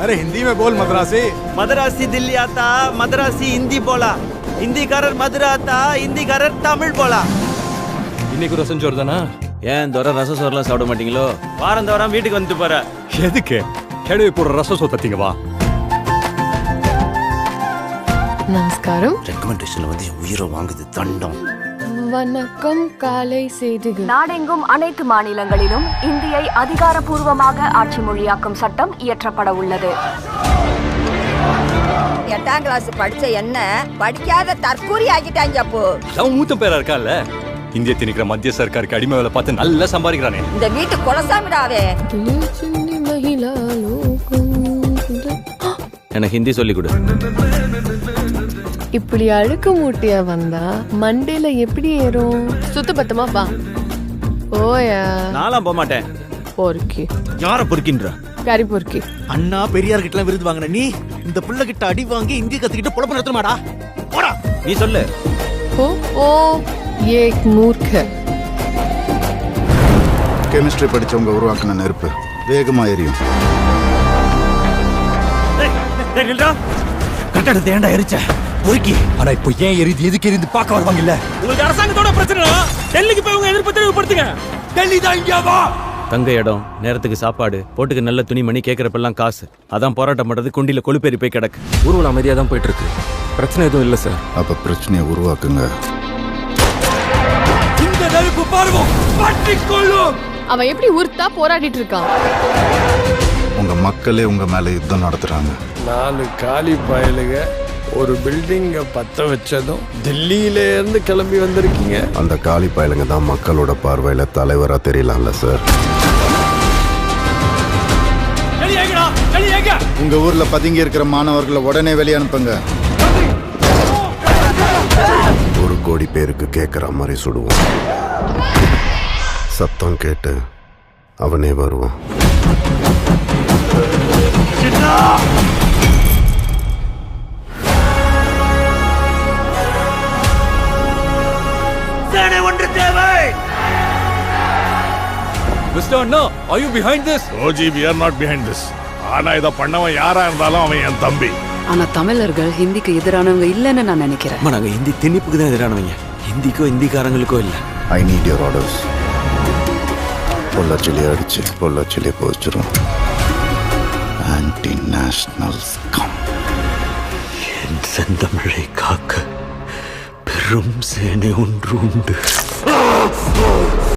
अरे हिंदी में बोल मद्रासी। मद्रासी दिल्ली आता, मद्रासी हिंदी बोला, हिंदीக்காரர் மதுரை आता, हिंदीக்காரர் தமிழ் போலா. இன்னைக்கு ரசம் சோறு தானா? ஏன் தோற ரசம் சோறுலாம் சாப்பிட மாட்டீங்களோ? வாரம் தோறும் வீட்டுக்கு வந்துட்டு போற. எதுக்கு? கேடுவி போற ரசம் சோறு தத்தீங்க வா. நமஸ்காரம். ரெக்கமெண்டேஷன்ல வந்து உயிரை வாங்குது தண்டம். வணக்கம். காலை செய்திகள். நாடெங்கும் அனைத்து மாநிலங்களிலும் இந்தியை அதிகாரப்பூர்வமாக ஆட்சி மொழியாக்கும் சட்டம் இயற்றப்பட உள்ளது. 8ஆம் கிளாஸ் படிச்ச என்ன படிக்காத தற்கூரி ஆக்கிட்டாங்க. அப்போ அவன் மூத்த பேரா இருக்கான்ல, இந்திய திணிக்கிற மத்திய சர்க்காருக்கு அடிமை வேலை பார்த்து நல்லா சம்பாதிக்கிறானே. இந்த வீட்டு குலசாமிடாவே. எனக்கு ஹிந்தி சொல்லிக் கொடு. இப்படி அழுக்கு மூட்டையா வந்தா மண்டையில எப்படி ஏறும்? சுத்த பத்தமா வா. ஓயா. நாலாம் போக மாட்டேன். பொறுக்கி. யார பொறுக்கின்ற? கறி பொறுக்கி. அண்ணா பெரியார் கிட்ட விருது வாங்கின நீ இந்த புள்ள கிட்ட அடி வாங்கி இந்தி கத்துக்கிட்டு பொழப்பு நடத்துமாடா? போடா. நீ சொல்லு. ஓ ஏக் மூர்க்க. கெமிஸ்ட்ரி படிச்சவங்க உருவாக்குன நெருப்பு வேகமா எரியும். கட்டடத்தை ஏண்டா எரிச்ச? பொறுக்கி. ஆனா இப்போ ஏன் எரிது எதுக்கு எரிந்து பார்க்க வருவாங்க இல்ல? உங்களுக்கு அரசாங்கத்தோட பிரச்சனை. டெல்லிக்கு போய் உங்க எதிர்ப்பு தெளிவுபடுத்துங்க. டெல்லி தான் இங்க வா. தங்க இடம், நேரத்துக்கு சாப்பாடு, போட்டுக்கு நல்ல துணிமணி, கேட்கறப்பெல்லாம் காசு. அதான் போராட்டம் பண்றது குண்டில கொழுப்பேறி போய் கிடக்கு. ஊர்வலம் அமைதியா தான் போயிட்டு இருக்கு. பிரச்சனை எதுவும் இல்ல சார். அப்ப பிரச்சனையை உருவாக்குங்க. இந்த நெருப்பு பார்வோம் பற்றிக்கொள்ளும். அவன் எப்படி உருத்தா போராடிட்டு இருக்கான்? உங்க மக்களே உங்க மேல யுத்தம் நடத்துறாங்க. 4 காலி பயலுங்க ஒரு பில்டிங்க பத்த வச்சதும் டெல்லியில இருந்து கிளம்பி வந்திருக்கீங்க. அந்த காலி பயலுங்க தான் மக்களோட பார்வையில தலைவரா தெரியலாம்ல சார். உங்க ஊர்ல பதுங்கி இருக்கிற மாணவர்களை உடனே வெளியே அனுப்புங்க. 1 கோடி பேருக்கு கேட்கிற மாதிரி சுடுவோம். சத்தம் கேட்டு அவனே வருவான். Mr. Anna, are you behind this? Roji, we are not behind this. ஆனா இத பண்ணவன் யாரா இருந்தாலும் அவன் என் தம்பி. ஆனா தமிழர்கள் ஹிந்திக்கு எதிரானவங்க இல்லைன்னு நான் நினைக்கிறேன். நாங்க ஹிந்தி திணிப்புக்கு தான் எதிரானவங்க. ஹிந்திக்கோ ஹிந்திக்காரங்களுக்கோ இல்ல. I need your orders. பொள்ளாச்சிலே அடிச்சு பொள்ளாச்சிலே போச்சிரும். Anti national scum. என் செந்தமிழை காக்க பெரும் சேனை ஒன்று உண்டு.